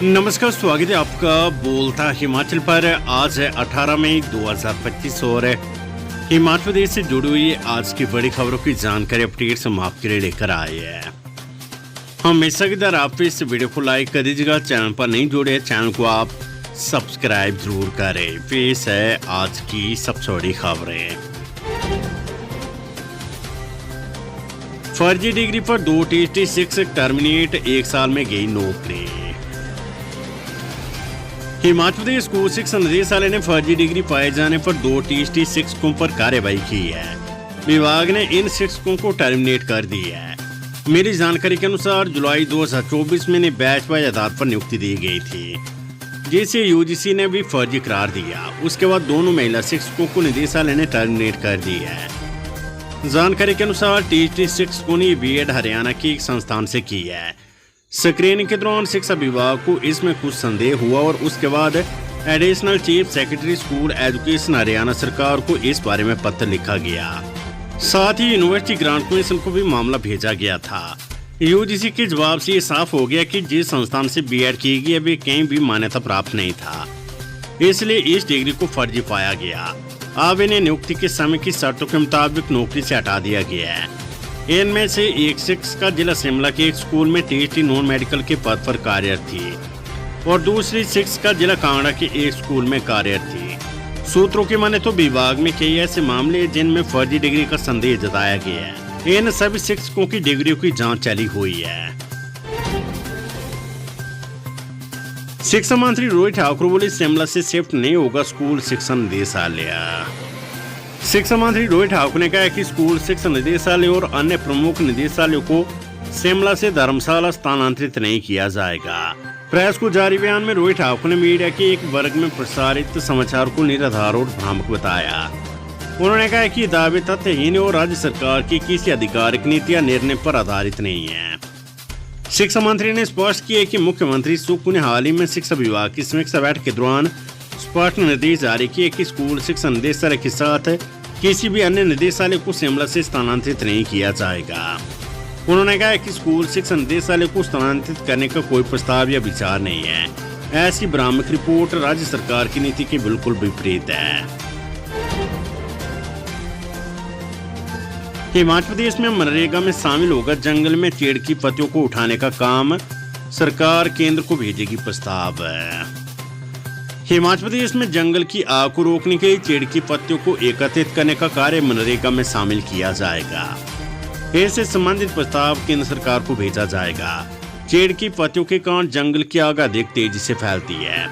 नमस्कार, स्वागत है आपका बोलता हिमाचल पर। आज है 18 मई 2025 और हिमाचल प्रदेश से जुड़ी हुई आज की बड़ी खबरों की जानकारी अपडेट्स हम आपके लिए लेकर आए हैं। हमेशा की तरह आप इस वीडियो को लाइक कर दीजिएगा। चैनल पर नहीं जुड़े चैनल को आप सब्सक्राइब जरूर करें। पेश है आज की सबसे बड़ी खबरें। फर्जी डिग्री पर 2 टीटी शिक्षक टर्मिनेट, 1 साल में गई नौकरी। हिमाचल प्रदेश स्कूल शिक्षा निदेशालय ने फर्जी डिग्री पाए जाने पर 2 टीटी शिक्षकों पर कार्रवाई की है। विभाग ने इन शिक्षकों को टर्मिनेट कर दिया है। मेरी जानकारी के अनुसार जुलाई 2024 में बैच वाइज आधार पर नियुक्ति दी गई थी, जिसे यूजीसी ने भी फर्जी करार दिया। उसके बाद दोनों महिला शिक्षकों को निदेशालय ने टर्मिनेट कर दिया है। जानकारी के अनुसार टीटी शिक्षकों ने बीएड हरियाणा के एक संस्थान से की है। स्क्रीनिंग के दौरान शिक्षा विभाग को इसमें कुछ संदेह हुआ और उसके बाद additional chief secretary school education Haryana सरकार को इस बारे में पत्र लिखा गया। साथ ही यूनिवर्सिटी ग्रांट कमीशन को भी मामला भेजा गया था। यूजीसी के जवाब से ये साफ हो गया कि जिस संस्थान से बीएड की गई वे कहीं भी मान्यता प्राप्त नहीं था, इसलिए इस डिग्री को फर्जी पाया गया। अब इन्हें नियुक्ति के समय की शर्तों के मुताबिक नौकरी से हटा दिया गया है। इनमें से एक शिक्षिका जिला शिमला के एक स्कूल में टीटी नॉन मेडिकल के पद पर कार्यरत थी और दूसरी शिक्षिका जिला कांगड़ा के एक स्कूल में कार्यरत थी। सूत्रों की माने तो विभाग में कई ऐसे मामले जिनमें फर्जी डिग्री का संदेह जताया गया है। इन सभी शिक्षकों की डिग्रियों की जांच चली हुई है। शिक्षा मंत्री रोहित ठाकुर बोले, शिमला से शिफ्ट नहीं होगा स्कूल शिक्षा निदेशालय। शिक्षा मंत्री रोहित ठाकुर ने कहा कि स्कूल शिक्षा निदेशालय और अन्य प्रमुख निदेशालयों को शिमला से धर्मशाला स्थानांतरित नहीं किया जाएगा। प्रेस को जारी बयान में रोहित ठाकुर ने मीडिया के एक वर्ग में प्रसारित समाचार को निराधार और भ्रामक बताया। उन्होंने कहा कि दावे तथ्यहीन और राज्य सरकार की किसी आधिकारिक नीति या निर्णय पर आधारित नहीं है। शिक्षा मंत्री ने स्पष्ट किया कि मुख्यमंत्री सुक्खू ने हाल ही में शिक्षा विभाग की समीक्षा बैठक के दौरान स्पष्ट निर्देश जारी किए कि स्कूल शिक्षा निदेशालय के साथ किसी भी अन्य निदेशालय को शिमला से स्थानांतरित नहीं किया जाएगा। उन्होंने कहा कि स्कूल शिक्षा निदेशालय को स्थानांतरित करने का कोई प्रस्ताव या विचार नहीं है। ऐसी भ्रामक रिपोर्ट राज्य सरकार की नीति के बिल्कुल विपरीत है। हिमाचल प्रदेश में मनरेगा में शामिल होगा जंगल में चेड़ की पत्तियों को उठाने का काम, सरकार केंद्र को भेजेगी प्रस्ताव। हिमाचल प्रदेश में जंगल की आग को रोकने के लिए चेड़ की पत्तियों को एकत्रित करने का कार्य मनरेगा में शामिल किया जाएगा। इससे संबंधित प्रस्ताव केंद्र सरकार को भेजा जाएगा। चेड़ की पत्तियों के कारण जंगल की आग अधिक तेजी से फैलती है।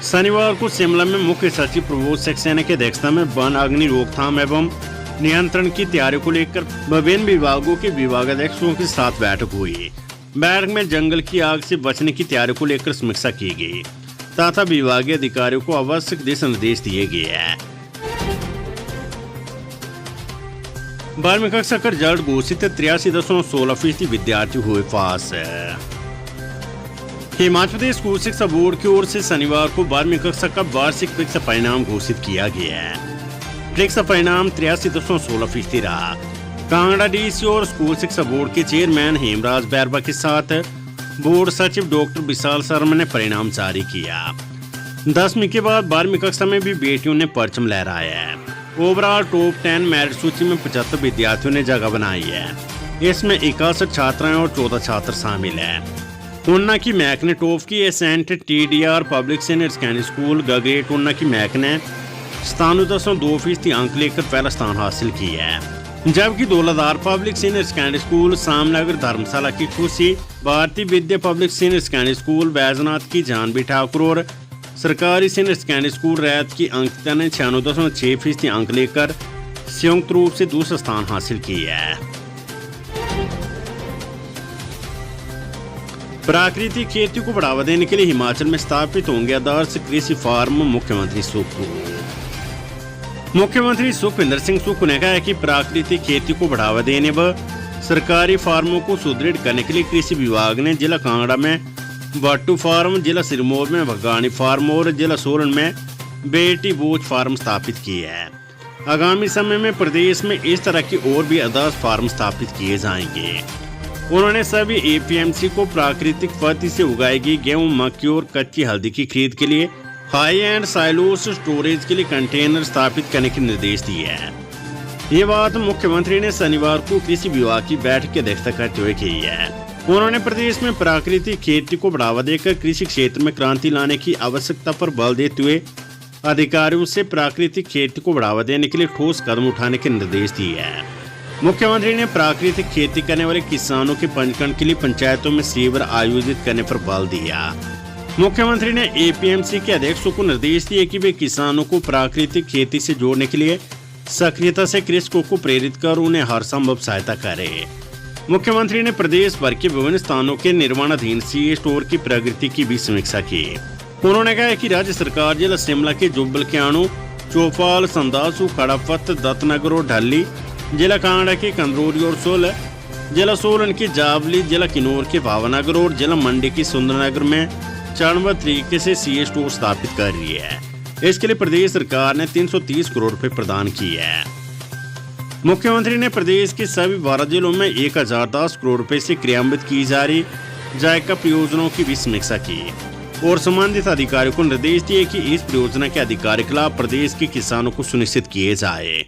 शनिवार को शिमला में मुख्य सचिव प्रबोध सक्सेना की अध्यक्षता में वन अग्नि रोकथाम एवं नियंत्रण की तैयारियों को लेकर विभिन्न विभागों के विभागाध्यक्षों के साथ बैठक हुई। बैठक में जंगल की आग से बचने की तैयारियों को लेकर समीक्षा की गई तथा विभागीय अधिकारियों को आवश्यक दिशा निर्देश दिए गए हैं। 12वीं कक्षा का रिजल्ट घोषित, 83.16% विद्यार्थी हुए पास। हिमाचल प्रदेश स्कूल शिक्षा बोर्ड की ओर से शनिवार को 12वीं कक्षा का वार्षिक परीक्षा परिणाम घोषित किया गया है। परीक्षा परिणाम 83.16% रहा। कांगड़ा डीसी और स्कूल शिक्षा बोर्ड के चेयरमैन हेमराज बैरवा के साथ बोर्ड सचिव डॉक्टर विशाल शर्मा ने परिणाम जारी किया। 10वीं के बाद 12वीं कक्षा में भी बेटियों ने परचम लहराया है। ओवरऑल टॉप 10 मेरिट सूची में 75 विद्यार्थियों ने जगह बनाई है। इसमें 61 छात्राएं और 14 छात्र शामिल हैं। ऊना की मैक ने टॉप की। Ascent TDR public senior secondary school Gagret Una की मैक ने 97.2% अंक लेकर पहला स्थान हासिल किया है, जबकि Daulatdar public senior secondary school Samnagar Dharamshala की Khushi, Bharatiya Vidya public senior secondary school Baijnath की जानवी ठाकुर और सरकारी सीनियर सेकेंडरी स्कूल रैत की अंकिता ने 96.6% अंक लेकर संयुक्त रूप से दूसरा स्थान हासिल किया है। प्राकृतिक खेती को बढ़ावा देने के लिए हिमाचल में स्थापित होंगे आदर्श कृषि फार्म, मुख्यमंत्री सुक्खू। मुख्यमंत्री सुखविंदर सिंह सुक्खू ने कहा है कि प्राकृतिक खेती को बढ़ावा देने व सरकारी फार्मों को सुदृढ़ करने के लिए कृषि विभाग ने जिला कांगड़ा में बट्टू फार्म, जिला सिरमौर में भगानी फार्म और जिला सोलन में बेटी बोझ फार्म स्थापित किए हैं। आगामी समय में प्रदेश में इस तरह की और भी आदर्श फार्म स्थापित किए जाएंगे। उन्होंने सभी एपीएमसी को प्राकृतिक पद्धति से उगाई गई गेहूं, मक्की और कच्ची हल्दी की खरीद के लिए हाई एंड साइलोस स्टोरेज के लिए कंटेनर स्थापित करने के निर्देश दिए हैं। ये बात मुख्यमंत्री ने शनिवार को कृषि विभाग की बैठक की अध्यक्षता करते हुए कही है। उन्होंने प्रदेश में प्राकृतिक खेती को बढ़ावा देकर कृषि क्षेत्र में क्रांति लाने की आवश्यकता पर बल देते हुए अधिकारियों से प्राकृतिक खेती को बढ़ावा देने के लिए ठोस कदम उठाने के निर्देश दिए हैं। मुख्यमंत्री ने प्राकृतिक खेती करने वाले किसानों के पंजीकरण के लिए पंचायतों में शिविर आयोजित करने पर बल दिया। मुख्यमंत्री ने एपीएमसी के अध्यक्षों को निर्देश दिए कि वे किसानों को प्राकृतिक खेती से जोड़ने के लिए सक्रियता से कृषकों को प्रेरित कर उन्हें हर संभव सहायता करे। मुख्यमंत्री ने प्रदेश भर के विभिन्न स्थानों के निर्माणाधीन सी स्टोर की प्रगति की भी समीक्षा की। उन्होंने कहा कि राज्य सरकार जिला शिमला के जुब्बल क्याणु, चौपाल, संदासू, खड़ापत, दत्तनगर और ढली, जिला कांगड़ा के कंदरौली और सोल, जिला सोलन की जावली, जिला किन्नौर के भावनगर और जिला मंडी की सुंदरनगर में चरणबद्ध तरीके से सी स्टोर स्थापित कर रही है। इसके लिए प्रदेश सरकार ने 330 करोड़ रुपए प्रदान किए हैं। मुख्यमंत्री ने प्रदेश के सभी 12 जिलों में 1010 करोड़ रुपए से क्रियान्वित की जा रही जायका परियोजनाओं की भी समीक्षा की और संबंधित अधिकारियों को निर्देश दिए कि इस परियोजना के आधिकारिक लाभ प्रदेश के किसानों को सुनिश्चित किए जाए।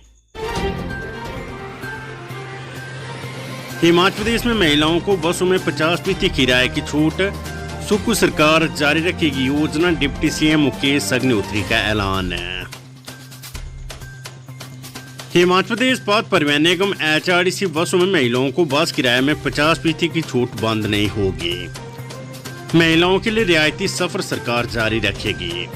हिमाचल प्रदेश में महिलाओं को बसों में 50% किराए की छूट, सुकू सरकार जारी रखेगी योजना, डिप्टी सीएम मुकेश अग्निहोत्री का ऐलान है। हिमाचल प्रदेश पथ परिवहन निगम एचआरटीसी बसों में महिलाओं को बस किराए में 50% की छूट बंद नहीं होगी। महिलाओं के लिए रियायती सफर सरकार जारी रखेगी।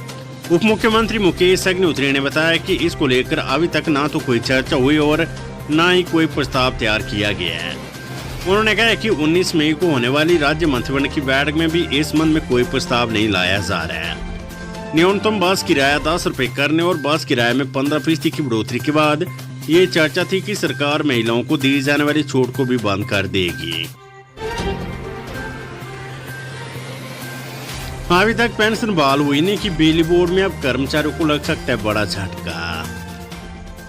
उप मुख्यमंत्री मुकेश अग्निहोत्री ने बताया कि इसको लेकर अभी तक ना तो कोई चर्चा हुई और ना ही कोई प्रस्ताव तैयार किया गया है। उन्होंने कहा कि 19 मई को होने वाली राज्य मंत्रिमंडल की बैठक में भी इस संबंध में कोई प्रस्ताव नहीं लाया जा रहा है। न्यूनतम बस किराया 10 रुपए करने और बस किराए में 15% की बढ़ोतरी के बाद ये चर्चा थी कि सरकार महिलाओं को दी जाने वाली छूट को भी बंद कर देगी। अभी तक पेंशन बहाल हुई नहीं कि बिजली बोर्ड में अब कर्मचारियों को लग सकता है बड़ा झटका।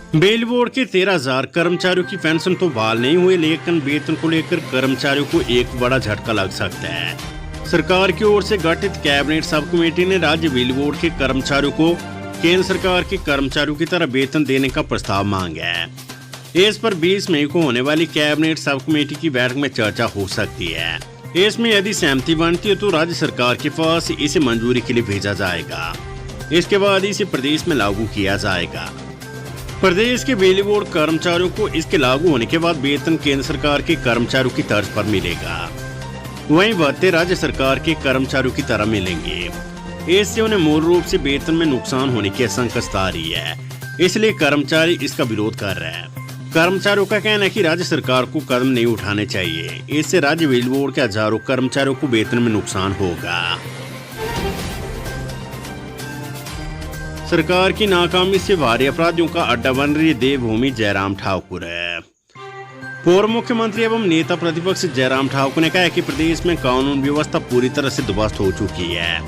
बिजली बोर्ड के 13,000 कर्मचारियों की पेंशन तो बहाल नहीं हुई, लेकिन वेतन को लेकर कर्मचारियों को एक बड़ा झटका लग सकता है। सरकार की ओर से गठित कैबिनेट सब कमेटी ने राज्य बिजली बोर्ड के कर्मचारियों को केंद्र सरकार के कर्मचारियों की तरह वेतन देने का प्रस्ताव मांगा है। इस पर 20 मई को होने वाली कैबिनेट सब कमेटी की बैठक में चर्चा हो सकती है। इसमें यदि सहमति बनती है तो राज्य सरकार के पास इसे मंजूरी के लिए भेजा जाएगा। इसके बाद इसे प्रदेश में लागू किया जाएगा। प्रदेश के बिजली बोर्ड कर्मचारियों को इसके लागू होने के बाद वेतन केंद्र सरकार के कर्मचारियों की तर्ज पर मिलेगा, वहीं भत्ते राज्य सरकार के कर्मचारियों की तरह मिलेंगे। इससे उन्हें मूल रूप से वेतन में नुकसान होने की आशंका सता रही है, इसलिए कर्मचारी इसका विरोध कर रहे हैं। कर्मचारियों का कहना है कि राज्य सरकार को कदम नहीं उठाने चाहिए, इससे राज्य बिजली बोर्ड के हजारों कर्मचारियों को वेतन में नुकसान होगा। सरकार की नाकामी से भारी अपराधियों का अड्डा बन रही देवभूमि जयराम ठाकुर है। पूर्व मुख्यमंत्री एवं नेता प्रतिपक्ष जयराम ठाकुर ने कहा है कि प्रदेश में कानून व्यवस्था पूरी तरह से ध्वस्त हो चुकी है।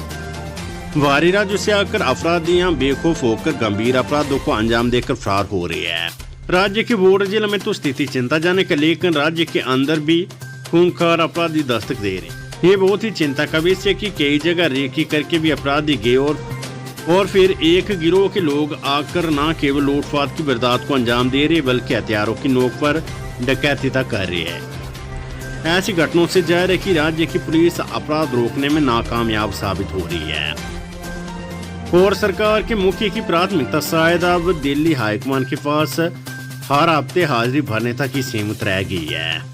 बाहरी राज्यों से आकर अपराधियां बेखौफ होकर गंभीर अपराधों को अंजाम देकर फरार हो रही है। राज्य के बॉर्डर जिले में तो स्थिति चिंताजनक है, लेकिन राज्य के अंदर भी खूंखार अपराधी दस्तक दे रहे। ये बहुत ही चिंता का विषय कि कई जगह रेकी करके भी अपराधी गए और फिर एक गिरोह के लोग आकर न केवल लूटपाट की वारदात को अंजाम दे रहे बल्कि हथियारों की नोक पर डकैती तक कर रही है। ऐसी घटनाओं से जाहिर है कि राज्य की पुलिस अपराध रोकने में नाकामयाब साबित हो रही है और सरकार के मुखिया की प्राथमिकता शायद अब दिल्ली हाईकमान के पास हर हफ्ते हाजिरी भरने तक ही सीमित रह गई है।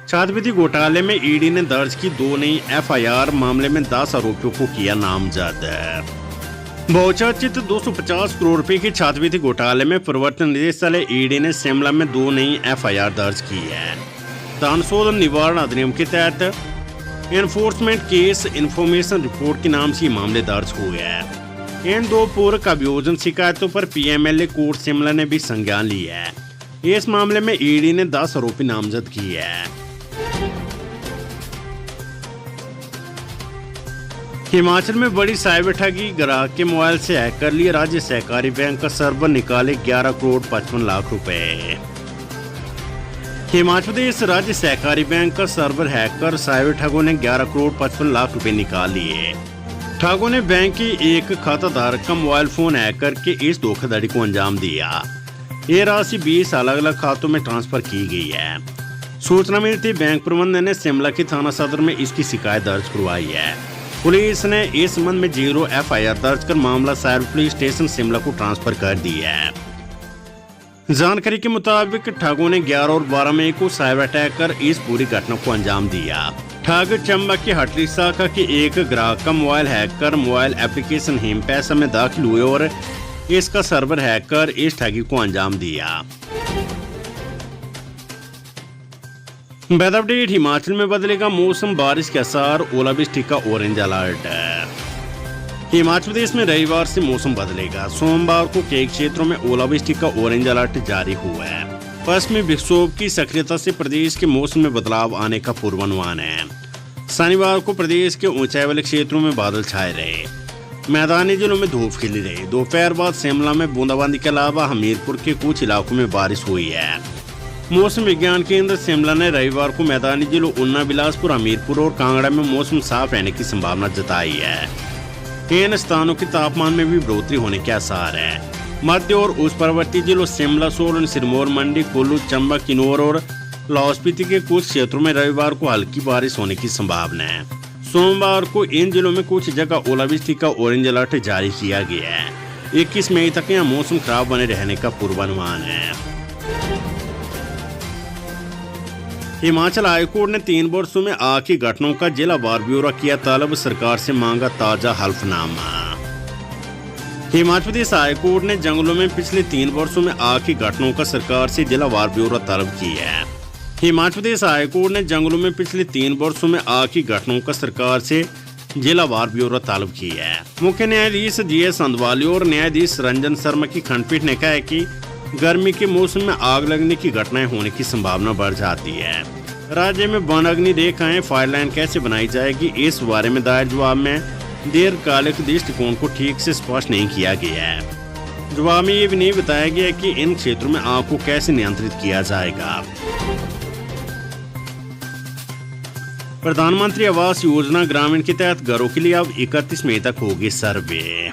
छात्रवृत्ति घोटाले में ईडी ने दर्ज की 2 नई एफआईआर, मामले में 10 आरोपियों को किया नामजद। बहुचर्चित 250 करोड़ रुपए की छात्रवृत्ति घोटाले में प्रवर्तन निदेशालय ईडी ने शिमला में 2 नई एफआईआर दर्ज की है। धन शोधन निवारण अधिनियम के तहत एनफोर्समेंट केस इन्फॉर्मेशन रिपोर्ट के नाम से मामले दर्ज हुए हैं। इन 2 पूरक अभियोजन शिकायतों पर पीएमएलए कोर्ट शिमला ने भी संज्ञान लिया है। इस मामले में ईडी ने 10 आरोपी नामजद किए हैं। हिमाचल में बड़ी साइबर ठगी, ग्राहक के मोबाइल से हैक कर लिए राज्य सहकारी बैंक का सर्वर, निकाले 11 करोड़ 55 लाख रुपए। हिमाचल प्रदेश राज्य सहकारी बैंक का सर्वर हैक कर साइबर ठगों ने 11 करोड़ 55 लाख रुपए निकाल लिए। ठगों ने बैंक की एक खाताधारक का मोबाइल फोन हैक करके इस धोखाधड़ी को अंजाम दिया। ये राशि 20 अलग अलग खातों में ट्रांसफर की गई है। सूचना मिलती बैंक प्रबंधन ने शिमला के थाना सदर में इसकी शिकायत दर्ज करवाई है। पुलिस ने इस संबंध में 0 FIR दर्ज कर मामला साइबर पुलिस स्टेशन शिमला को ट्रांसफर कर दिया है। जानकारी के मुताबिक ठगों ने 11 और 12 मई को साइबर अटैक कर इस पूरी घटना को अंजाम दिया। ठग चंबा की हटली शाखा के एक ग्राहक का मोबाइल हैक कर मोबाइल एप्लीकेशन हिम पैसा में दाखिल हुए और इसका सर्वर हैक कर इस ठगी को अंजाम दिया। Weather update. हिमाचल में बदलेगा मौसम, बारिश के आसार, ओलावृष्टि का ऑरेंज अलर्ट। हिमाचल प्रदेश में रविवार से मौसम बदलेगा। सोमवार को कई क्षेत्रों में ओलावृष्टि का ऑरेंज अलर्ट जारी हुआ है। पश्चिमी विक्षोभ की सक्रियता से प्रदेश के मौसम में बदलाव आने का पूर्वानुमान है। शनिवार को प्रदेश के ऊंचाई वाले क्षेत्रों में बादल छाए रहे, मैदानी जिलों में धूप खिली रही। दोपहर बाद शिमला में बूंदाबांदी के अलावा हमीरपुर के कुछ इलाकों में बारिश हुई है। मौसम विज्ञान केंद्र शिमला ने रविवार को मैदानी जिलों ऊना, बिलासपुर, हमीरपुर और कांगड़ा में मौसम साफ रहने की संभावना जताई है। इन स्थानों के तापमान में भी बढ़ोतरी होने के आसार है। मध्य और उस पर्वतीय जिलों शिमला, सोलन, सिरमौर, मंडी, कुल्लू, चंबा, किन्नौर और लाहौल स्पीति के कुछ क्षेत्रों में रविवार को हल्की बारिश होने की संभावना है। सोमवार को इन जिलों में कुछ जगह ओलावृष्टि का ऑरेंज अलर्ट जारी किया गया है। 21 मई तक यहाँ मौसम खराब बने रहने का पूर्वानुमान है। हिमाचल हाईकोर्ट ने 3 वर्षों में आग की घटनाओं का जिलावार ब्यौरा किया तलब, सरकार से मांगा ताजा हल्फनामा। हिमाचल प्रदेश हाईकोर्ट ने जंगलों में पिछले 3 वर्षों में आग की घटनाओं का सरकार से जिलावार ब्यौरा तलब किया है। हिमाचल प्रदेश हाईकोर्ट ने जंगलों में पिछले 3 वर्षों में आग की घटनाओं का सरकार से जिलावार ब्यौरा तलब किया है। मुख्य न्यायाधीश GS अंदवाली और न्यायाधीश रंजन शर्मा की खंडपीठ ने कहा है कि गर्मी के मौसम में आग लगने की घटनाएं होने की संभावना बढ़ जाती है। राज्य में वन अग्नि रेखाएं फायर लाइन कैसे बनाई जाएगी, इस बारे में दायर जवाब में दीर्घकालिक दृष्टिकोण को ठीक से स्पष्ट नहीं किया गया है। जवाब में ये भी नहीं बताया गया कि इन क्षेत्रों में आग को कैसे नियंत्रित किया जाएगा। प्रधानमंत्री आवास योजना ग्रामीण के तहत घरों के लिए अब 31 मई तक होगी सर्वे।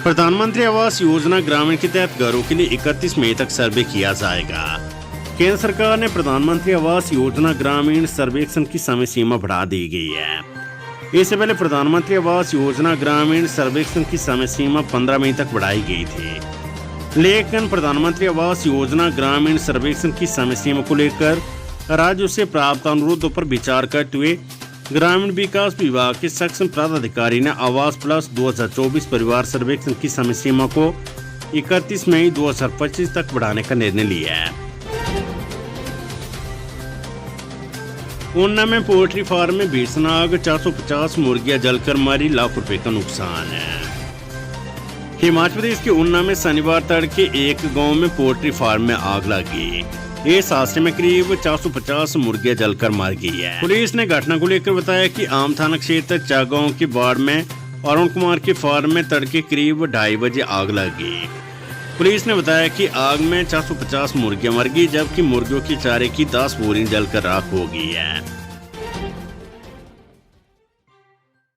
प्रधानमंत्री आवास योजना ग्रामीण के तहत घरों के लिए 31 मई तक सर्वे किया जाएगा। केंद्र सरकार ने प्रधानमंत्री आवास योजना ग्रामीण सर्वेक्षण की समय सीमा बढ़ा दी गई है। इससे पहले प्रधानमंत्री आवास योजना ग्रामीण सर्वेक्षण की समय सीमा 15 मई तक बढ़ाई गई थी, लेकिन प्रधानमंत्री आवास योजना ग्रामीण सर्वेक्षण की समय सीमा को लेकर राज्यों से प्राप्त अनुरोधों पर विचार करते हुए ग्रामीण विकास विभाग के सक्षम पदाधिकारी ने आवास प्लस 2024 परिवार सर्वेक्षण की समय सीमा को 31 मई 2025 तक बढ़ाने का निर्णय लिया है। ऊना में पोल्ट्री फार्म में भीषण आग, 450 मुर्गियां जलकर मरी, लाख रुपए का नुकसान है। हिमाचल प्रदेश के ऊना में शनिवार तड़के एक गांव में पोल्ट्री फार्म में आग लगी। इस हादसे में करीब 450 मुर्गियां जलकर मर गई है। पुलिस ने घटना को लेकर बताया कि आम थाना क्षेत्र चागांव के बाड़ में अरुण कुमार के फार्म में तड़के करीब 2:30 बजे आग लगी। पुलिस ने बताया कि आग में 450 मुर्गियां मर गई, जबकि मुर्गियों के चारे की 10 बोरियां जलकर राख हो गई है।